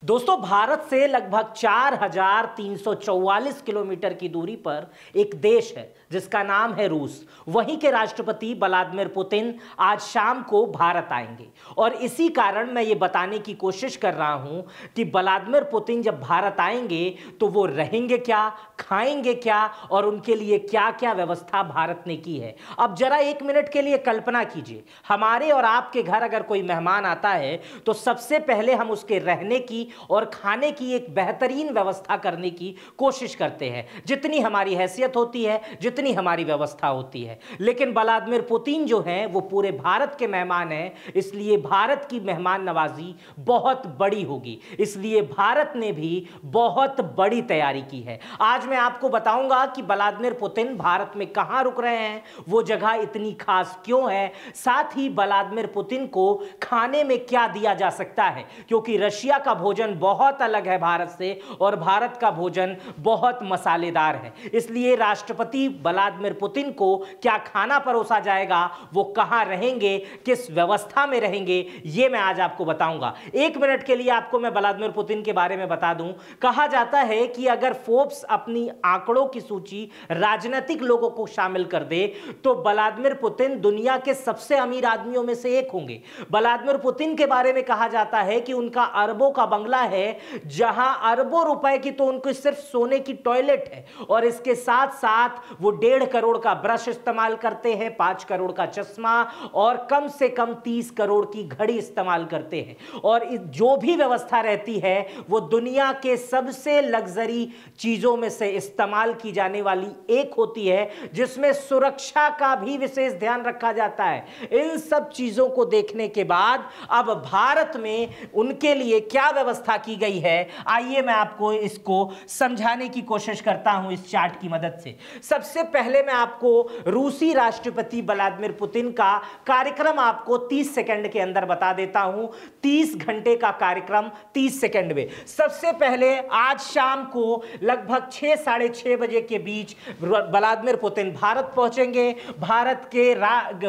दोस्तों, भारत से लगभग 4,344 किलोमीटर की दूरी पर एक देश है जिसका नाम है रूस। वहीं के राष्ट्रपति व्लादिमीर पुतिन आज शाम को भारत आएंगे और इसी कारण मैं ये बताने की कोशिश कर रहा हूं कि व्लादिमीर पुतिन जब भारत आएंगे तो वो रहेंगे क्या, खाएंगे क्या और उनके लिए क्या क्या व्यवस्था भारत ने की है। अब जरा एक मिनट के लिए कल्पना कीजिए, हमारे और आपके घर अगर कोई मेहमान आता है तो सबसे पहले हम उसके रहने की और खाने की एक बेहतरीन व्यवस्था करने की कोशिश करते हैं, जितनी हमारी हैसियत होती है, जितनी हमारी व्यवस्था होती है। लेकिन व्लादिमीर पुतिन जो हैं वो पूरे भारत के मेहमान हैं, इसलिए भारत की मेहमान नवाजी बहुत बड़ी होगी। इसलिए भारत ने भी बहुत बड़ी तैयारी की है। आज मैं आपको बताऊंगा कि व्लादिमीर पुतिन भारत में कहां रुक रहे हैं, वो जगह इतनी खास क्यों है, साथ ही व्लादिमीर पुतिन को खाने में क्या दिया जा सकता है, क्योंकि रशिया का भोजन बहुत अलग है भारत से और भारत का भोजन बहुत मसालेदार है। इसलिए राष्ट्रपति व्लादिमीर पुतिन को क्या खाना परोसा जाएगा, वो कहां रहेंगे, किस व्यवस्था में रहेंगे, ये मैं आज आपको बताऊंगा। एक मिनट के लिए आपको मैं व्लादिमीर पुतिन के बारे में बता दूं। कहा जाता है कि अगर फोर्ब्स अपनी आंकड़ों की सूची राजनीतिक लोगों को शामिल कर दे तो व्लादिमीर पुतिन दुनिया के सबसे अमीर आदमियों में से एक होंगे। व्लादिमीर पुतिन के बारे में कहा जाता है कि उनका अरबों का बंगला है, जहां अरबों रुपए की तो उनको सिर्फ सोने की टॉयलेट है और इसके साथ साथ वो 1.5 करोड़ का ब्रश इस्तेमाल करते हैं, 5 करोड़ का चश्मा और कम से कम 30 करोड़ की घड़ी इस्तेमाल करते हैं। और जो भी व्यवस्था रहती है वो दुनिया के सबसे लग्जरी चीजों में से इस्तेमाल की जाने वाली एक होती है, जिसमें सुरक्षा का भी विशेष ध्यान रखा जाता है। इन सब चीजों को देखने के बाद अब भारत में उनके लिए क्या व्यवस्था की गई है, आइए मैं आपको इसको समझाने की कोशिश करता हूं इस चार्ट की मदद से। सबसे पहले मैं आपको रूसी राष्ट्रपति व्लादिमीर पुतिन का कार्यक्रम आपको 30 सेकंड के अंदर बता देता हूं। 30 घंटे का कार्यक्रम 30 सेकंड में। सबसे पहले आज शाम को लगभग 6 साढ़े 6 बजे के बीच व्लादिमीर पुतिन भारत पहुंचेंगे। भारत के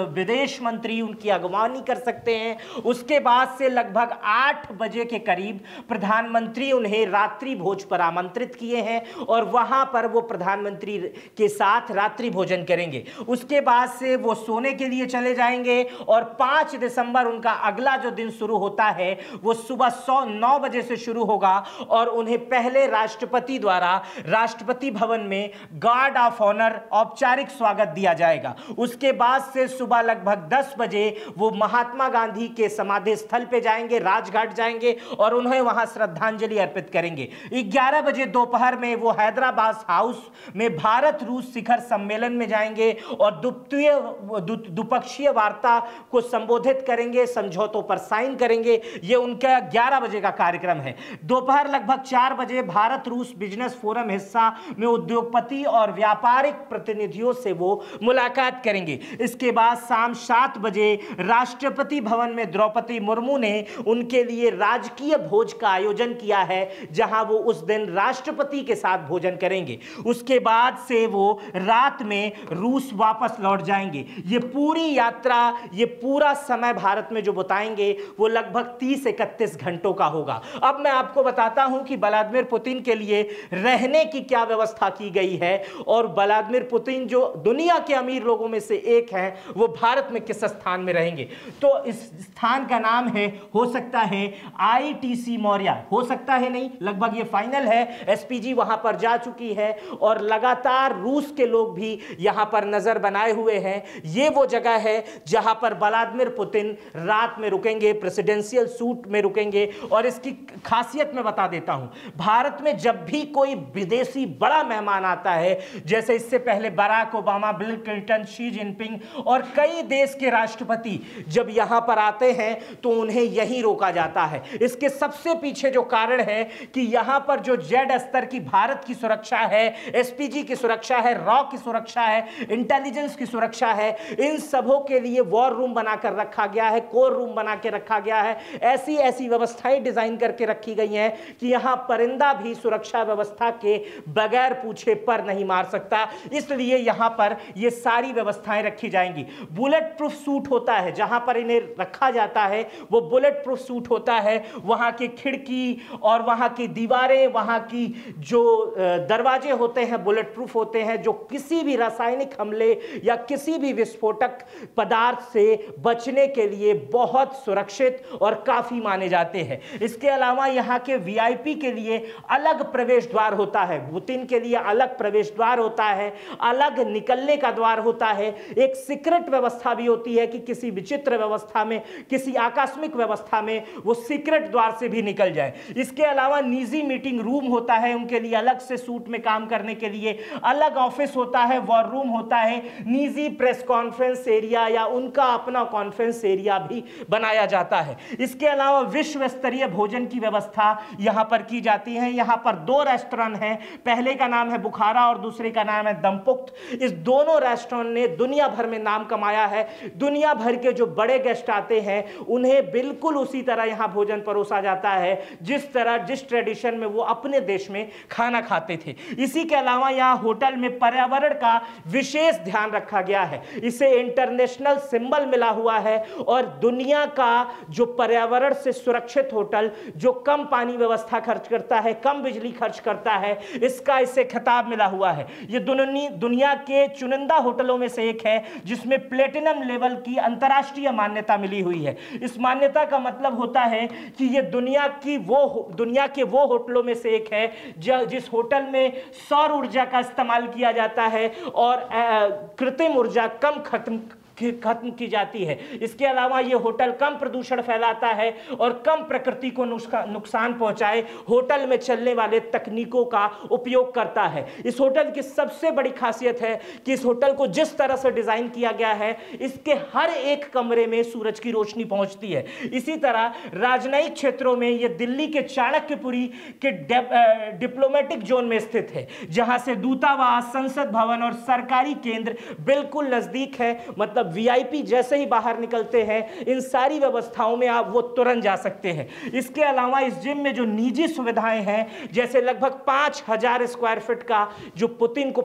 विदेश मंत्री उनकी अगवानी कर सकते हैं। उसके बाद से लगभग 8 बजे के करीब प्रधानमंत्री उन्हें रात्रि भोज पर आमंत्रित किए हैं और वहां पर वो प्रधानमंत्री के साथ रात्रि भोजन करेंगे। उसके बाद से वो सोने के लिए चले जाएंगे और 5 दिसंबर उनका अगला जो दिन शुरू होता है वो सुबह 9 बजे से शुरू होगा और उन्हें पहले राष्ट्रपति द्वारा राष्ट्रपति भवन में गार्ड ऑफ ऑनर औपचारिक स्वागत दिया जाएगा। उसके बाद से सुबह लगभग 10 बजे वो महात्मा गांधी के समाधि स्थल पे जाएंगे, राजघाट जाएंगे और उन्हें वहां श्रद्धांजलि अर्पित करेंगे। 11 बजे दोपहर में वो हैदराबाद हाउस में भारत रूस शिखर सम्मेलन में जाएंगे और द्विपक्षीय वार्ता को संबोधित करेंगे, समझौतों पर साइन करेंगे। ये उनका 11 बजे का कार्यक्रम है। दोपहर लगभग 4 बजे भारत रूस बिजनेस फोरम हिस्सा में उद्योगपति और व्यापारिक प्रतिनिधियों से वो मुलाकात करेंगे। इसके बाद शाम 7 बजे राष्ट्रपति भवन में द्रौपदी मुर्मू ने उनके लिए राजकीय भोज का आयोजन किया है, जहां वो उस दिन राष्ट्रपति के साथ भोजन करेंगे। उसके बाद से वो रात में रूस वापस लौट जाएंगे। ये पूरी यात्रा, ये पूरा समय भारत में जो बताएंगे वो लगभग 30-31 घंटों का होगा। अब मैं आपको बताता हूं कि व्लादिमीर पुतिन के लिए रहने की क्या व्यवस्था की गई है और व्लादिमीर पुतिन जो दुनिया के अमीर लोगों में से एक हैं, वो भारत में किस स्थान में रहेंगे। तो इस स्थान का नाम है, हो सकता है ITC मौर्या, हो सकता है नहीं, लगभग ये फाइनल है। SPG वहां पर जा चुकी है और लगातार रूस के लोग भी यहां पर नजर बनाए हुए हैं। ये वो जगह है जहां पर व्लादिमीर पुतिन रात में रुकेंगे, प्रेसिडेंशियल सूट में रुकेंगे। और इसकी खासियत मैं बता देता हूं, भारत में जब भी कोई विदेशी बड़ा मेहमान आता है, जैसे इससे पहले Barack Obama, Bill Clinton, Xi Jinping और कई देश के राष्ट्रपति जब यहां पर आते हैं तो उन्हें यहीं रोका जाता है। इसके सबसे पीछे जो कारण है कि यहां पर जो जेड स्तर की भारत की सुरक्षा है, SPG की सुरक्षा है, रॉ की सुरक्षा है, इंटेलिजेंस की सुरक्षा है, इन सबों के लिए वॉर रूम बनाकर रखा गया है, कोर रूम बना के रखा गया है। ऐसी ऐसी व्यवस्थाएं डिजाइन करके रखी गई हैं कि यहां परिंदा भी सुरक्षा व्यवस्था के बगैर पूछे पर नहीं मार सकता। इसलिए यहां पर ये सारी व्यवस्थाएं रखी जाएंगी। बुलेट प्रूफ सूट होता है, जहां पर इन्हें रखा जाता है वो बुलेट प्रूफ सूट होता है। वहां के खिड़की और वहां की दीवारें, वहां की जो दरवाजे होते हैं बुलेट प्रूफ होते हैं, जो किसी भी रासायनिक हमले या किसी भी विस्फोटक पदार्थ से बचने के लिए बहुत सुरक्षित और काफी माने जाते हैं। इसके अलावा यहाँ के वीआईपी के लिए अलग प्रवेश द्वार होता है, पुतिन के लिए अलग प्रवेश द्वार होता है, अलग निकलने का द्वार होता है। एक सीक्रेट व्यवस्था भी होती है कि किसी विचित्र व्यवस्था में, किसी आकस्मिक व्यवस्था में वो सीक्रेट द्वार से भी निकल जाए। इसके अलावा निजी मीटिंग रूम होता है उनके लिए, अलग से सूट में काम करने के लिए अलग ऑफिस होता है, वॉर रूम होता है, निजी प्रेस कॉन्फ्रेंस एरिया या उनका अपना कॉन्फ्रेंस एरिया भी बनाया जाता है। इसके अलावा विश्व स्तरीय भोजन की व्यवस्था यहां पर की जाती है। यहां पर 2 रेस्टोरेंट हैं, पहले का नाम है बुखारा और दूसरे का नाम है दमपुख्त। इस दोनों रेस्टोरेंट ने दुनिया भर में नाम कमाया है। दुनिया भर के जो बड़े गेस्ट आते हैं उन्हें बिल्कुल उसी तरह यहां भोजन परोसा जाता है जिस तरह, जिस ट्रेडिशन में वो अपने देश में खाना खाते थे। इसी के अलावा यहां होटल में पर्यावरण का विशेष ध्यान रखा गया है। इसे इंटरनेशनल सिंबल मिला हुआ है और दुनिया का जो पर्यावरण से सुरक्षित होटल, जो कम पानी व्यवस्था खर्च करता है, कम बिजली खर्च करता है, इसका इसे खिताब मिला हुआ है। यह दुनिया के चुनिंदा होटलों में से एक है जिसमें प्लेटिनम लेवल की अंतर्राष्ट्रीय मान्यता मिली हुई है। इस मान्यता का मतलब होता है कि यह दुनिया के वो होटलों में से एक है जिस होटल में सौर ऊर्जा का इस्तेमाल किया जाता है और कृत्रिम ऊर्जा कम खत्म की जाती है। इसके अलावा यह होटल कम प्रदूषण फैलाता है और कम प्रकृति को नुकसान पहुंचाए होटल में चलने वाले तकनीकों का उपयोग करता है। इस होटल की सबसे बड़ी खासियत है कि इस होटल को जिस तरह से डिजाइन किया गया है, इसके हर एक कमरे में सूरज की रोशनी पहुंचती है। इसी तरह राजनयिक क्षेत्रों में यह दिल्ली के चाणक्यपुरी के डिप्लोमेटिक जोन में स्थित है, जहां से दूतावास, संसद भवन और सरकारी केंद्र बिल्कुल नजदीक है। मतलब वीआईपी जैसे ही बाहर निकलते हैं इन सारी व्यवस्थाओं में आप वो तुरंत जा सकते हैं। इसके अलावा इस जिम में जो निजी सुविधाएं हैं, जैसे लगभग 5000 स्क्वायर फीट का जो पुतिन को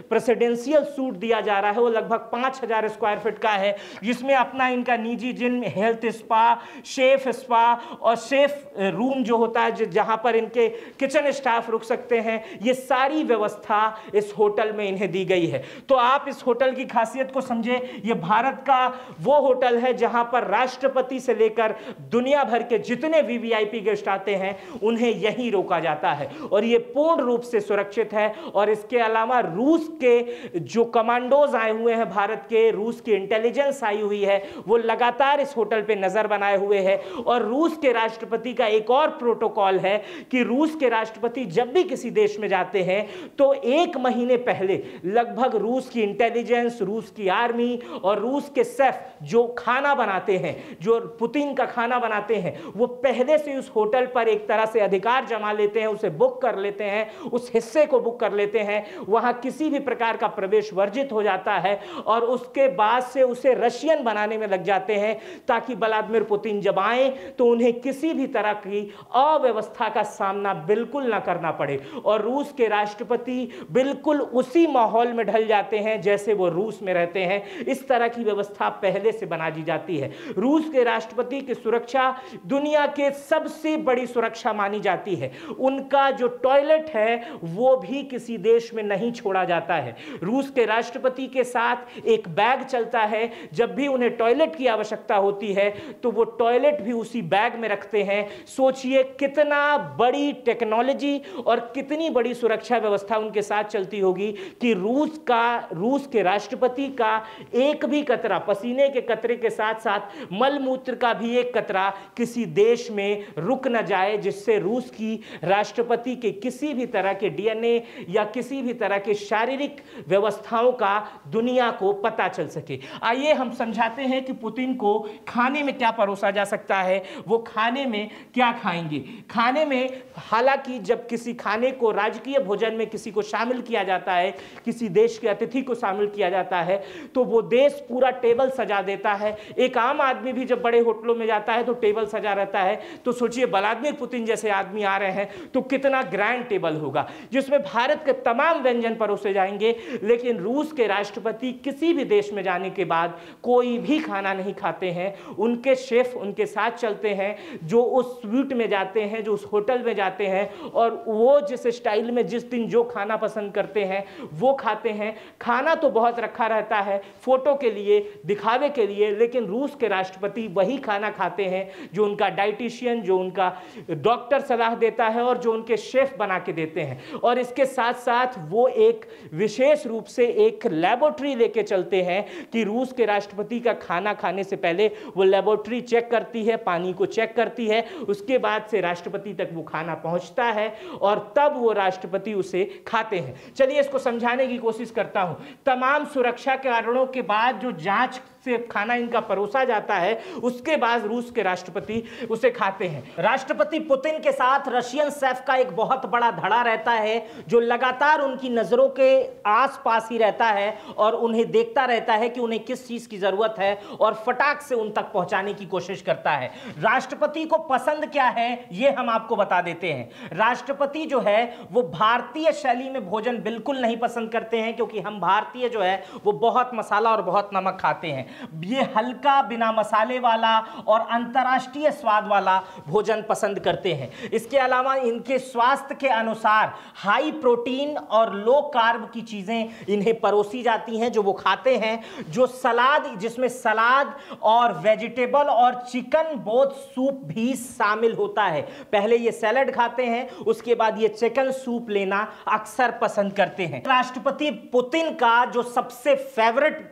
प्रेसिडेंशियल सूट दिया जा रहा है, वो लगभग 5000 स्क्वायर फीट का है, जिसमें अपना इनका निजी gym, health spa, chef spa और शेफ रूम जो होता है जहां पर इनके किचन स्टाफ रुक सकते हैं, ये सारी व्यवस्था इस होटल में इन्हें दी गई है। तो आप इस होटल की खासियत को समझे, यह भारत का वो होटल है जहां पर राष्ट्रपति से लेकर दुनिया भर के जितने वीवीआईपी गेस्ट आते हैं उन्हें यहीं रोका जाता है और यह पूर्ण रूप से सुरक्षित है। और इसके अलावा रूस के जो कमांडोज आए हुए हैं, भारत के, रूस की इंटेलिजेंस आई हुई है, वो लगातार इस होटल पे नजर बनाए हुए है। और रूस के राष्ट्रपति का एक और प्रोटोकॉल है कि रूस के राष्ट्रपति जब भी किसी देश में जाते हैं तो 1 महीने पहले लगभग रूस की इंटेलिजेंस, रूस की आर्मी और रूस के शेफ जो खाना बनाते हैं, जो पुतिन का खाना बनाते हैं, वो पहले से उस होटल पर एक तरह से अधिकार जमा लेते हैं, उसे बुक कर लेते हैं, उस हिस्से को बुक कर लेते हैं। वहां किसी भी प्रकार का प्रवेश वर्जित हो जाता है और उसके बाद से उसे रशियन बनाने में लग जाते हैं ताकि व्लादिमीर पुतिन जब आए तो उन्हें किसी भी तरह की अव्यवस्था का सामना बिल्कुल ना करना पड़े। और रूस के राष्ट्रपति बिल्कुल उसी माहौल में ढल जाते हैं जैसे वो रूस में रहते हैं। इस तरह की व्यवस्था पहले से बना दी जाती है। रूस के राष्ट्रपति की सुरक्षा दुनिया के सबसे बड़ी सुरक्षा मानी जाती है। उनका जो टॉयलेट है वो भी किसी देश में नहीं छोड़ा जाता है। रूस के राष्ट्रपति के साथ एक बैग चलता है, जब भी उन्हें टॉयलेट की आवश्यकता होती है तो वो टॉयलेट भी उसी बैग में रखते हैं। सोचिए कितना बड़ी टेक्नोलॉजी और कितनी बड़ी सुरक्षा व्यवस्था उनके साथ चलती होगी कि रूस के राष्ट्रपति का एक भी कतरा, पसीने के कतरे के साथ साथ मलमूत्र का भी एक कतरा किसी देश में रुक न जाए, जिससे रूस की राष्ट्रपति के किसी भी तरह के डीएनए या किसी भी तरह के शारीरिक व्यवस्थाओं का दुनिया को पता चल सके। आइए हम समझाते हैं कि पुतिन को खाने में क्या परोसा जा सकता है, वो खाने में क्या खाएंगे। खाने में हालांकि जब किसी खाने को राजकीय भोजन में किसी को शामिल किया जाता है, किसी देश के अतिथि को शामिल किया जाता है, तो वो देश पूरा टेबल सजा देता है। एक आम आदमी भी जब बड़े होटलों में जाता है तो टेबल सजा रहता है, तो सोचिए व्लादिमीर पुतिन जैसे आदमी आ रहे हैं तो कितना ग्रैंड टेबल होगा, जिसमें भारत के तमाम व्यंजन परोसे जाएंगे। लेकिन रूस के राष्ट्रपति किसी भी देश में जाने के बाद कोई भी खाना नहीं खाते हैं, उनके शेफ उनके साथ चलते हैं, जो उस स्वीट में जाते हैं, जो उस होटल में जाते हैं, और वो जिस स्टाइल में जिस दिन जो खाना पसंद करते हैं वो खाते हैं। खाना तो बहुत रखा रहता है फोटो के लिए, दिखावे के लिए, लेकिन रूस के राष्ट्रपति वही खाना खाते हैं जो उनका डाइटिशियन, जो उनका डॉक्टर सलाह देता है और जो उनके शेफ बना के देते हैं। और इसके साथ साथ वो एक विशेष रूप से एक लेबोरेटरी लेके चलते हैं कि रूस के राष्ट्रपति का खाना खाने से पहले वो लेबोरेटरी चेक करती है, पानी को चेक करती है, उसके बाद से राष्ट्रपति तक वो खाना पहुंचता है और तब वो राष्ट्रपति उसे खाते हैं। चलिए इसको समझाने की कोशिश करता हूं। तमाम सुरक्षा कारणों के बाद जो जांच से खाना इनका परोसा जाता है, उसके बाद रूस के राष्ट्रपति उसे खाते हैं। राष्ट्रपति पुतिन के साथ रशियन शेफ का एक बहुत बड़ा धड़ा रहता है, जो लगातार उनकी नजरों के आसपास ही रहता है और उन्हें देखता रहता है कि उन्हें किस चीज की जरूरत है और फटाक से उन तक पहुंचाने की कोशिश करता है। राष्ट्रपति को पसंद क्या है ये हम आपको बता देते हैं। राष्ट्रपति जो है वो भारतीय शैली में भोजन बिल्कुल नहीं पसंद करते हैं, क्योंकि हम भारतीय जो है वो बहुत मसाला और बहुत नमक खाते हैं। ये हल्का, बिना मसाले वाला और अंतर्राष्ट्रीय स्वाद वाला भोजन पसंद करते हैं। इसके अलावा इनके स्वास्थ्य के अनुसार हाई प्रोटीन और लो कार्ब की चीजें इन्हें परोसी जाती हैं जो वो खाते हैं। जो सलाद, जिसमें सलाद और वेजिटेबल और चिकन बोथ सूप भी शामिल होता है। पहले ये सैलड खाते हैं, उसके बाद ये चिकन सूप लेना अक्सर पसंद करते हैं। राष्ट्रपति पुतिन का जो सबसे फेवरेट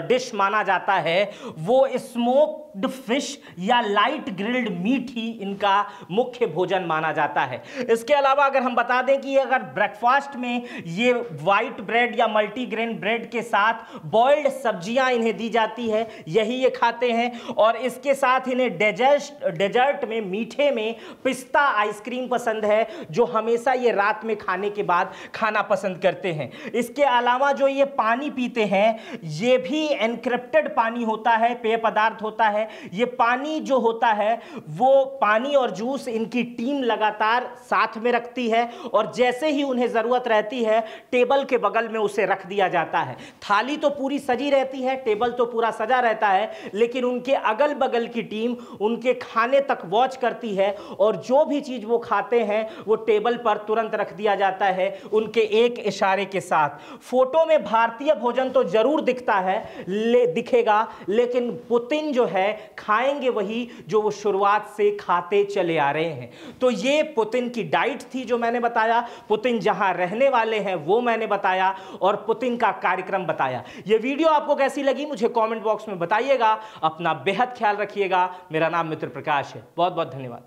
डिश माना जाता है वो स्मोक्ड फिश या लाइट ग्रिल्ड मीट ही इनका मुख्य भोजन माना जाता है। इसके अलावा अगर हम बता दें कि अगर ब्रेकफास्ट में ये व्हाइट ब्रेड या मल्टीग्रेन ब्रेड के साथ बॉइल्ड सब्जियां इन्हें दी जाती है, यही ये खाते हैं। और इसके साथ इन्हें डेजर्ट में, मीठे में पिस्ता आइसक्रीम पसंद है, जो हमेशा ये रात में खाने के बाद खाना पसंद करते हैं। इसके अलावा जो ये पानी पीते हैं, ये भी एनक्रिप्टेड पानी होता है, पेय पदार्थ होता है। ये पानी जो होता है वो पानी और जूस इनकी टीम लगातार साथ में रखती है, और जैसे ही उन्हें जरूरत रहती है टेबल के बगल में उसे रख दिया जाता है। थाली तो पूरी सजी रहती है, टेबल तो पूरा सजा रहता है, लेकिन उनके अगल बगल की टीम उनके खाने तक वॉच करती है, और जो भी चीज वो खाते हैं वो टेबल पर तुरंत रख दिया जाता है उनके एक इशारे के साथ। फोटो में भारतीय भोजन तो जरूर दिखता है, दिखेगा, लेकिन पुतिन जो है खाएंगे वही जो वो शुरुआत से खाते चले आ रहे हैं। तो ये पुतिन की डाइट थी जो मैंने बताया, पुतिन जहां रहने वाले हैं वो मैंने बताया, और पुतिन का कार्यक्रम बताया। ये वीडियो आपको कैसी लगी मुझे कमेंट बॉक्स में बताइएगा। अपना बेहद ख्याल रखिएगा। मेरा नाम मित्र प्रकाश है। बहुत बहुत धन्यवाद।